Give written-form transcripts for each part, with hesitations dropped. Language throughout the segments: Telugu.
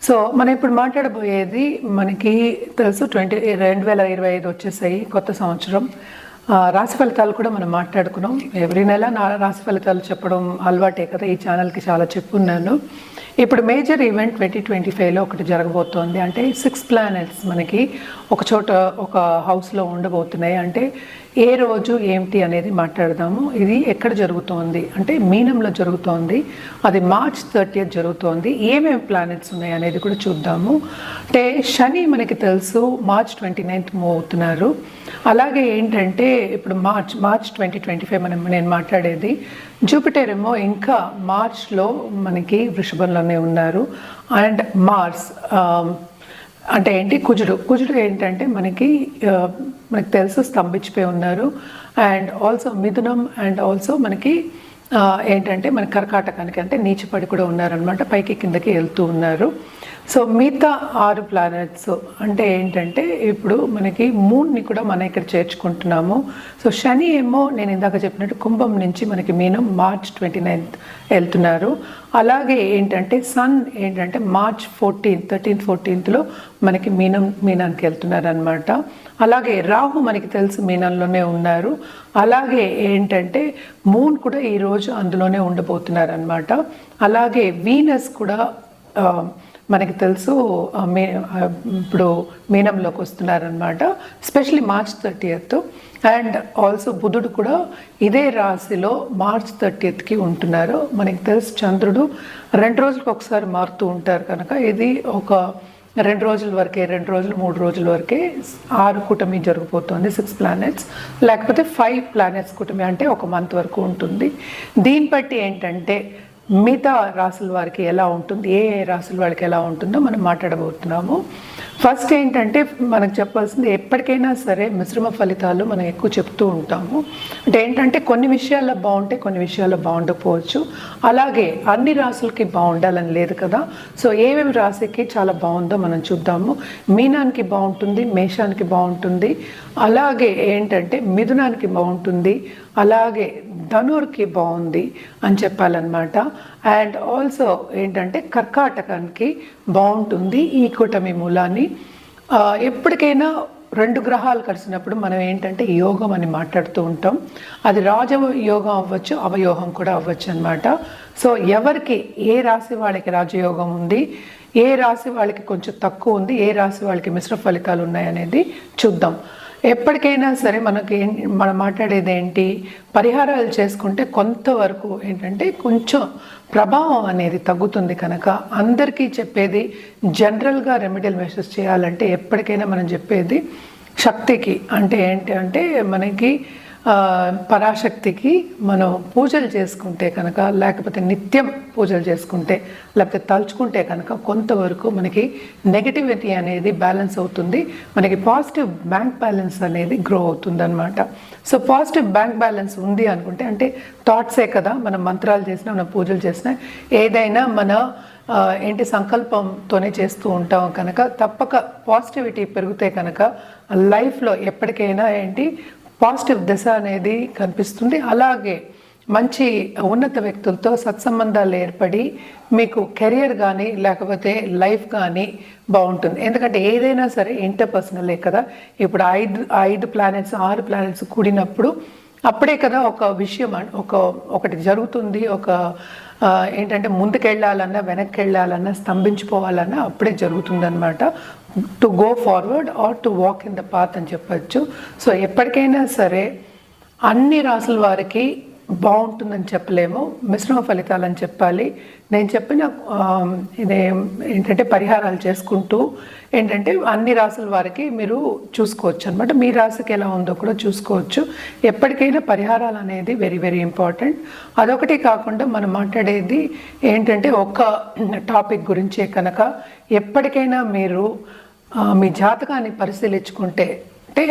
సో మనం ఇప్పుడు మాట్లాడబోయేది మనకి తెలుసు 2025 వచ్చేసాయి, కొత్త సంవత్సరం. రాశి ఫలితాలు కూడా మనం మాట్లాడుకున్నాం. ఎవ్రీ నెల నా రాశి ఫలితాలు చెప్పడం అలవాటే కదా, ఈ ఛానల్కి చాలా చెప్పున్నాను. ఇప్పుడు మేజర్ ఈవెంట్ 2025లో ఒకటి జరగబోతోంది. అంటే 6 ప్లానెట్స్ మనకి ఒక చోట ఒక హౌస్లో ఉండబోతున్నాయి. అంటే ఏ రోజు ఏమిటి అనేది మాట్లాడదాము. ఇది ఎక్కడ జరుగుతోంది అంటే మీనంలో జరుగుతోంది. అది March 30th జరుగుతోంది. ఏమేమి ప్లానెట్స్ ఉన్నాయి అనేది కూడా చూద్దాము. అంటే శని మనకి తెలుసు March 29th మూవ్ అవుతున్నారు. అలాగే ఏంటంటే ఇప్పుడు మార్చ్ 2025 నేను మాట్లాడేది. జూపిటర్ ఏమో ఇంకా మార్చ్లో మనకి వృషభంలోనే ఉన్నారు. అండ్ మార్స్ అంటే ఏంటి, కుజుడు ఏంటంటే మనకి తెలుసు స్తంభించిపోయి ఉన్నారు. And also Mithunam and also మనకి ఏంటంటే మన కర్కాటకానికి అంటే నీచపడి కూడా ఉన్నారనమాట, పైకి కిందకి వెళ్తూ ఉన్నారు. సో మిగతా 6 ప్లానెట్స్ అంటే ఏంటంటే ఇప్పుడు మనకి మూన్ని కూడా మనం ఇక్కడ చేర్చుకుంటున్నాము. సో శని ఏమో నేను ఇందాక చెప్పినట్టు కుంభం నుంచి మనకి మీనం March 29th వెళ్తున్నారు. అలాగే ఏంటంటే సన్ ఏంటంటే March 13th 14thలో మనకి మీనానికి వెళ్తున్నారు అనమాట. అలాగే రాహు మనకి తెలుసు మీనంలోనే ఉన్నారు. అలాగే ఏంటంటే మూన్ కూడా ఈరోజు అందులోనే ఉండబోతున్నారు అనమాట. అలాగే వీనస్ కూడా మనకి తెలుసు ఇప్పుడు మీనంలోకి వస్తున్నారనమాట, especially March 30th. And also బుధుడు కూడా ఇదే రాశిలో March 30th ఉంటున్నారు. మనకి తెలుసు చంద్రుడు 2 రోజులకు ఒకసారి మారుతూ ఉంటారు కనుక ఇది ఒక 2 రోజుల వరకే, 2 రోజులు 3 రోజుల వరకే 6 కూటమి జరిగిపోతుంది. 6 ప్లానెట్స్ లేకపోతే 5 ప్లానెట్స్ కూటమి అంటే ఒక మంత్ వరకు ఉంటుంది. దీన్ని బట్టి ఏంటంటే మిగతా రాసుల వారికి ఎలా ఉంటుంది, ఏ రాసుల వాళ్ళకి ఎలా ఉంటుందో మనం మాట్లాడబోతున్నాము. ఫస్ట్ ఏంటంటే మనకు చెప్పాల్సింది, ఎప్పటికైనా సరే మిశ్రమ ఫలితాలు మనం ఎక్కువ చెప్తూ ఉంటాము. అంటే ఏంటంటే కొన్ని విషయాల్లో బాగుంటే కొన్ని విషయాల్లో బాగుండకపోవచ్చు. అలాగే అన్ని రాసులకి బాగుండాలని లేదు కదా. సో ఏమేమి రాశికి చాలా బాగుందో మనం చూద్దాము. మీనానికి బాగుంటుంది, మేషానికి బాగుంటుంది, అలాగే ఏంటంటే మిథునానికి బాగుంటుంది, అలాగే ధనుర్కి బాగుంది అని చెప్పాలన్నమాట. అండ్ ఆల్సో ఏంటంటే కర్కాటకానికి బాగుంటుంది ఈ కూటమి మూలాన్ని. ఎప్పటికైనా 2 గ్రహాలు కలిసినప్పుడు మనం ఏంటంటే యోగం అని మాట్లాడుతూ ఉంటాం. అది రాజయోగం అవ్వచ్చు, అవయోగం కూడా అవ్వచ్చు అనమాట. సో ఎవరికి ఏ రాశి వాళ్ళకి రాజయోగం ఉంది, ఏ రాశి వాళ్ళకి కొంచెం తక్కువ ఉంది, ఏ రాశి వాళ్ళకి మిశ్రమ ఫలితాలు ఉన్నాయనేది చూద్దాం. ఎప్పటికైనా సరే మనం మాట్లాడేది ఏంటి, పరిహారాలు చేసుకుంటే కొంతవరకు ఏంటంటే కొంచెం ప్రభావం అనేది తగ్గుతుంది. కనుక అందరికీ చెప్పేది జనరల్గా రెమెడియల్ మెషర్స్ చేయాలంటే ఎప్పటికైనా మనం చెప్పేది శక్తికి, అంటే ఏంటి అంటే మనకి పరాశక్తికి మనం పూజలు చేసుకుంటే కనుక, లేకపోతే నిత్యం పూజలు చేసుకుంటే, లేకపోతే తలుచుకుంటే కనుక కొంతవరకు మనకి నెగటివిటీ అనేది బ్యాలెన్స్ అవుతుంది, మనకి పాజిటివ్ బ్యాంక్ బ్యాలెన్స్ అనేది గ్రో అవుతుంది అనమాట. సో పాజిటివ్ బ్యాంక్ బ్యాలెన్స్ ఉంది అనుకుంటే, అంటే థాట్సే కదా, మనం మంత్రాలు చేసినా మనం పూజలు చేసినా ఏదైనా మన ఏంటి సంకల్పంతోనే చేస్తూ ఉంటాం కనుక తప్పక పాజిటివిటీ పెరిగితే కనుక లైఫ్లో ఎప్పటికైనా ఏంటి పాజిటివ్ దశ అనేది కనిపిస్తుంది. అలాగే మంచి ఉన్నత వ్యక్తులతో సత్సంబంధాలు ఏర్పడి మీకు కెరియర్ కానీ లేకపోతే లైఫ్ కానీ బాగుంటుంది. ఎందుకంటే ఏదైనా సరే ఇంటర్పర్సనలే కదా. ఇప్పుడు 5 ప్లానెట్స్ 6 ప్లానెట్స్ కూడినప్పుడు అప్పుడే కదా ఒక విషయం ఒకటి జరుగుతుంది. ఒక ఏంటంటే ముందుకెళ్ళాలన్నా వెనక్కి వెళ్ళాలన్నా స్తంభించిపోవాలన్నా అప్పుడే జరుగుతుందన్నమాట. To go forward are to walk in the path అని చెప్పచ్చు. సో ఎప్పటికైనా సరే అన్ని రాసుల వారికి బాగుంటుందని చెప్పలేము, మిశ్రమ ఫలితాలని చెప్పాలి. నేను చెప్పిన ఇదే ఏంటంటే పరిహారాలు చేసుకుంటూ ఏంటంటే అన్ని రాసుల వారికి మీరు చూసుకోవచ్చు అనమాట. మీ రాశికి ఎలా ఉందో కూడా చూసుకోవచ్చు. ఎప్పటికైనా పరిహారాలు అనేది వెరీ వెరీ ఇంపార్టెంట్. అదొకటి కాకుండా మనం మాట్లాడేది ఏంటంటే ఒక టాపిక్ గురించే కనుక ఎప్పటికైనా మీరు మీ జాతకాన్ని పరిశీలించుకుంటే, అంటే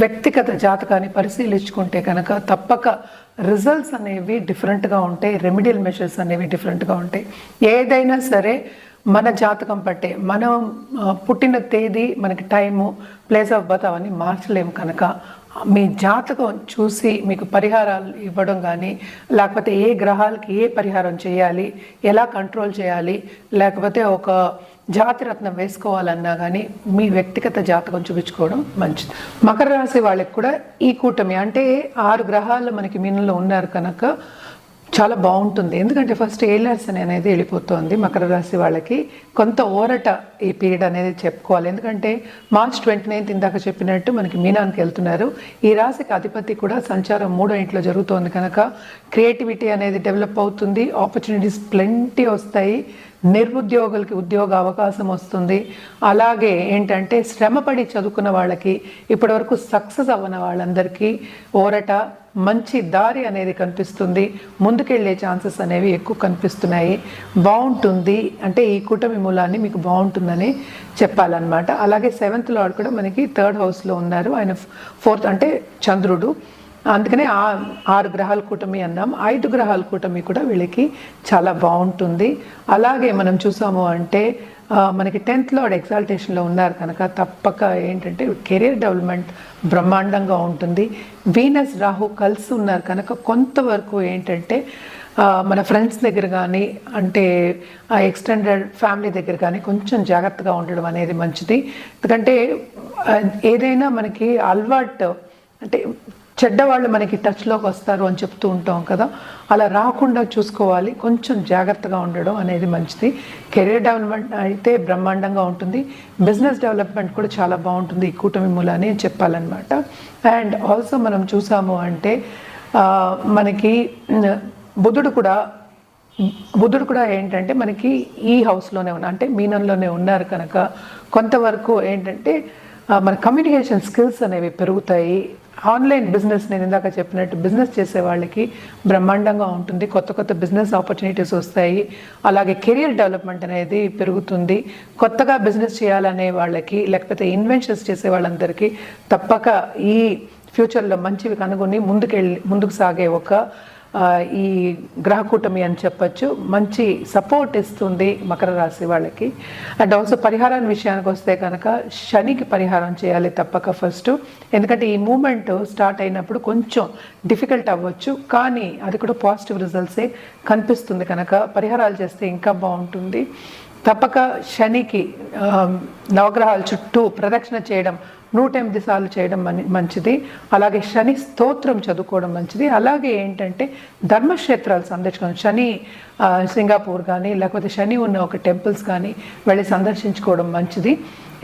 వ్యక్తిగత జాతకాన్ని పరిశీలించుకుంటే కనుక తప్పక రిజల్ట్స్ అనేవి డిఫరెంట్గా ఉంటాయి, రెమెడియల్ మెషర్స్ అనేవి డిఫరెంట్గా ఉంటాయి. ఏదైనా సరే మన జాతకం పట్టే, మనం పుట్టిన తేదీ, మనకి టైము, ప్లేస్ ఆఫ్ బర్త్ అవన్నీ మార్చలేము కనుక మీ జాతకం చూసి మీకు పరిహారాలు ఇవ్వడం కానీ, లేకపోతే ఏ గ్రహాలకి ఏ పరిహారం చేయాలి, ఎలా కంట్రోల్ చేయాలి, లేకపోతే ఒక జాతిరత్నం వేసుకోవాలన్నా కానీ మీ వ్యక్తిగత జాతకం చూపించుకోవడం మంచిది. మకర రాశి వాళ్ళకి కూడా ఈ కూటమి అంటే 6 గ్రహాలు మనకి మీనంలో ఉన్నారు కనుక చాలా బాగుంటుంది. ఎందుకంటే ఫస్ట్ ఏలర్స్ అనేది వెళ్ళిపోతుంది మకర రాశి వాళ్ళకి. కొంత ఊరట ఈ పీరియడ్ అనేది చెప్పుకోవాలి. ఎందుకంటే మార్చ్ 29 ఇందాక చెప్పినట్టు మనకి మీనానికి వెళ్తున్నారు. ఈ రాశికి అధిపతి కూడా సంచారం 3వ ఇంట్లో జరుగుతోంది కనుక క్రియేటివిటీ అనేది డెవలప్ అవుతుంది, ఆపర్చునిటీస్ ప్లెంటీ వస్తాయి, నిరుద్యోగులకి ఉద్యోగ అవకాశం వస్తుంది. అలాగే ఏంటంటే శ్రమపడి చదువుకున్న వాళ్ళకి, ఇప్పటివరకు సక్సెస్ అవ్వని వాళ్ళందరికీ ఊరట, మంచి దారి అనేది కనిపిస్తుంది, ముందుకెళ్ళే ఛాన్సెస్ అనేవి ఎక్కువ కనిపిస్తున్నాయి. బాగుంటుంది అంటే ఈ కూటమి మూలాన్ని మీకు బాగుంటుందని చెప్పాలన్నమాట. అలాగే 7th లార్డ్ కూడా మనకి 3rd హౌస్లో ఉన్నారు, ఆయన 4th అంటే చంద్రుడు. అందుకనే 6 గ్రహాల కూటమి అన్నాం. 5 గ్రహాల కూటమి కూడా వీళ్ళకి చాలా బాగుంటుంది. అలాగే మనం చూసాము అంటే మనకి 10th లార్డ్ ఎగ్జాల్టేషన్లో ఉన్నారు కనుక తప్పక ఏంటంటే కెరీర్ డెవలప్మెంట్ బ్రహ్మాండంగా ఉంటుంది. వీనస్ రాహు కలిసి ఉన్నారు కనుక కొంతవరకు ఏంటంటే మన ఫ్రెండ్స్ దగ్గర కానీ అంటే ఎక్స్టెండెడ్ ఫ్యామిలీ దగ్గర కానీ కొంచెం జాగ్రత్తగా ఉండడం అనేది మంచిది. ఎందుకంటే ఏదైనా మనకి అలవాటు అంటే చెడ్డవాళ్ళు మనకి టచ్లోకి వస్తారు అని చెప్తూ ఉంటాం కదా, అలా రాకుండా చూసుకోవాలి, కొంచెం జాగ్రత్తగా ఉండడం అనేది మంచిది. కెరీర్ డెవలప్మెంట్ అయితే బ్రహ్మాండంగా ఉంటుంది, బిజినెస్ డెవలప్మెంట్ కూడా చాలా బాగుంటుంది ఈ కూటమి మూలాన్ని చెప్పాలన్నమాట. అండ్ ఆల్సో మనం చూసాము అంటే మనకి బుధుడు కూడా ఏంటంటే మనకి ఈ హౌస్లోనే అంటే మీనంలోనే ఉన్నారు కనుక కొంతవరకు ఏంటంటే మన కమ్యూనికేషన్ స్కిల్స్ అనేవి పెరుగుతాయి. ఆన్లైన్ బిజినెస్ నేను ఇందాక చెప్పినట్టు బిజినెస్ చేసే వాళ్ళకి బ్రహ్మాండంగా ఉంటుంది, కొత్త కొత్త బిజినెస్ ఆపర్చునిటీస్ వస్తాయి. అలాగే కెరియర్ డెవలప్మెంట్ అనేది పెరుగుతుంది. కొత్తగా బిజినెస్ చేయాలనే వాళ్ళకి లేకపోతే ఇన్వెన్షన్స్ చేసే వాళ్ళందరికీ తప్పక ఈ ఫ్యూచర్లో మంచివి కనుగొని ముందుకు సాగే ఒక ఈ గ్రహకూటమి అని చెప్పచ్చు, మంచి సపోర్ట్ ఇస్తుంది మకర రాశి వాళ్ళకి. అండ్ ఆల్సో పరిహారాన్ని విషయానికి వస్తే కనుక శనికి పరిహారం చేయాలి తప్పక ఫస్ట్. ఎందుకంటే ఈ మూమెంట్ స్టార్ట్ అయినప్పుడు కొంచెం డిఫికల్ట్ అవ్వచ్చు, కానీ అది కూడా పాజిటివ్ రిజల్ట్సే కనిపిస్తుంది కనుక పరిహారాలు చేస్తే ఇంకా బాగుంటుంది. తప్పక శనికి నవగ్రహాల చుట్టూ ప్రదక్షిణ చేయడం 108 సార్లు చేయడం మంచిది. అలాగే శని స్తోత్రం చదువుకోవడం మంచిది. అలాగే ఏంటంటే ధర్మక్షేత్రాలు సందర్శించడం, శని సింగపూర్ కానీ లేకపోతే శని ఉన్న ఒక టెంపుల్స్ కానీ వెళ్ళి సందర్శించుకోవడం మంచిది.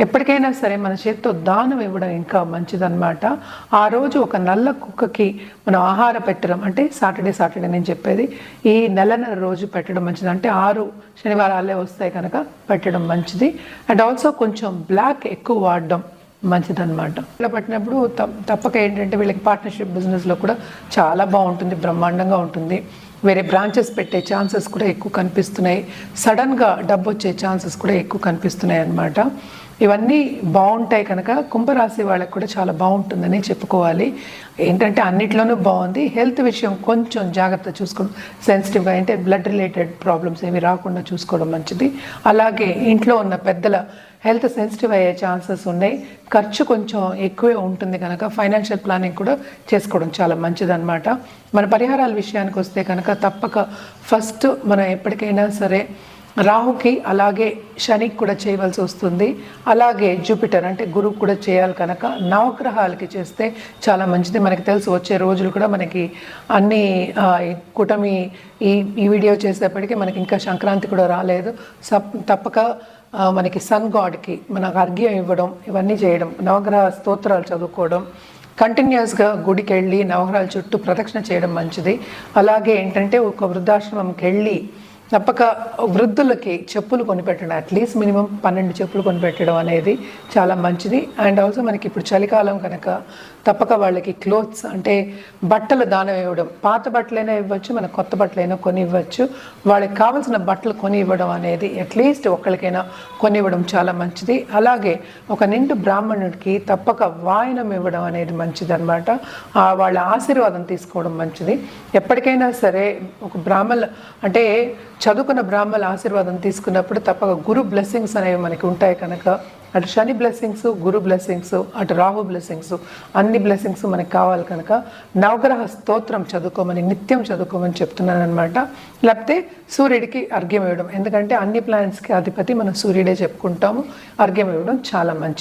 ఎప్పటికైనా సరే మన చేతితో దానం ఇవ్వడం ఇంకా మంచిదన్నమాట. ఆ రోజు ఒక నల్ల కుక్కకి మనం ఆహారం పెట్టడం అంటే సాటర్డే నేను చెప్పేది ఈ నెలన్నర రోజు పెట్టడం మంచిది. అంటే 6 శనివారాలే వస్తాయి కనుక పెట్టడం మంచిది. అండ్ ఆల్సో కొంచెం బ్లాక్ ఎక్కువ వాడడం మంచిదన్నమాట. ఇలా పట్టినప్పుడు తప్పక ఏంటంటే వీళ్ళకి పార్ట్నర్షిప్ బిజినెస్లో కూడా చాలా బాగుంటుంది, బ్రహ్మాండంగా ఉంటుంది. వేరే బ్రాంచెస్ పెట్టే ఛాన్సెస్ కూడా ఎక్కువ కనిపిస్తున్నాయి, సడన్గా డబ్బు వచ్చే ఛాన్సెస్ కూడా ఎక్కువ కనిపిస్తున్నాయి అన్నమాట. ఇవన్నీ బాగుంటాయి కనుక కుంభరాశి వాళ్ళకి కూడా చాలా బాగుంటుందని చెప్పుకోవాలి. ఏంటంటే అన్నిట్లోనూ బాగుంది. హెల్త్ విషయం కొంచెం జాగ్రత్త చూసుకోవడం, సెన్సిటివ్గా అంటే బ్లడ్ రిలేటెడ్ ప్రాబ్లమ్స్ ఏమి రాకుండా చూసుకోవడం మంచిది. అలాగే ఇంట్లో ఉన్న పెద్దల హెల్త్ సెన్సిటివ్ అయ్యే ఛాన్సెస్ ఉన్నాయి, ఖర్చు కొంచెం ఎక్కువే ఉంటుంది కనుక ఫైనాన్షియల్ ప్లానింగ్ కూడా చేసుకోవడం చాలా మంచిదన్నమాట. మన పరిహారాల విషయానికి వస్తే కనుక తప్పక ఫస్ట్ మనం ఎప్పటికైనా సరే రాహుకి అలాగే శనికి కూడా చేయవలసి వస్తుంది. అలాగే జూపిటర్ అంటే గురువు కూడా చేయాలి కనుక నవగ్రహాలకి చేస్తే చాలా మంచిది. మనకి తెలుసు వచ్చే రోజులు కూడా మనకి అన్ని కూటమి ఈ వీడియో చేసేప్పటికీ మనకి ఇంకా సంక్రాంతి కూడా రాలేదు. తప్పక మనకి సన్ గాడ్కి మనకు అర్ఘ్యం ఇవ్వడం, ఇవన్నీ చేయడం, నవగ్రహ స్తోత్రాలు చదువుకోవడం, కంటిన్యూస్గా గుడికి వెళ్ళి నవగ్రహాల చుట్టూ ప్రదక్షిణ చేయడం మంచిది. అలాగే ఏంటంటే ఒక వృద్ధాశ్రమంకి వెళ్ళి తప్పక వృద్ధులకి చెప్పులు కొనిపెట్టడం, అట్లీస్ట్ మినిమం 12 చెప్పులు కొనిపెట్టడం అనేది చాలా మంచిది. అండ్ ఆల్సో మనకి ఇప్పుడు చలికాలం కనుక తప్పక వాళ్ళకి క్లోత్స్ అంటే బట్టలు దానం ఇవ్వడం, పాత బట్టలైనా ఇవ్వచ్చు, మనకు కొత్త బట్టలైనా కొని ఇవ్వచ్చు. వాళ్ళకి కావాల్సిన బట్టలు కొని ఇవ్వడం అనేది అట్లీస్ట్ ఒకరికైనా కొని ఇవ్వడం చాలా మంచిది. అలాగే ఒక నిండు బ్రాహ్మణుడికి తప్పక వాయనం ఇవ్వడం అనేది మంచిది అనమాట. వాళ్ళ ఆశీర్వాదం తీసుకోవడం మంచిది. ఎప్పటికైనా సరే ఒక బ్రాహ్మణ అంటే చదువుకున్న బ్రాహ్మణుల ఆశీర్వాదం తీసుకున్నప్పుడు తప్పక గురు బ్లెస్సింగ్స్ అనేవి మనకి ఉంటాయి కనుక అటు శని బ్లెస్సింగ్స్, గురు బ్లెస్సింగ్స్, అటు రాహు బ్లెస్సింగ్స్, అన్ని బ్లెస్సింగ్స్ మనకి కావాలి కనుక నవగ్రహ స్తోత్రం చదువుకోమని, నిత్యం చదువుకోమని చెప్తున్నాను అనమాట. లేకపోతే సూర్యుడికి అర్ఘ్యం ఇవ్వడం, ఎందుకంటే అన్ని ప్లానెట్స్కి అధిపతి మనం సూర్యుడే చెప్పుకుంటాము. అర్ఘ్యం ఇవ్వడం చాలా మంచిది.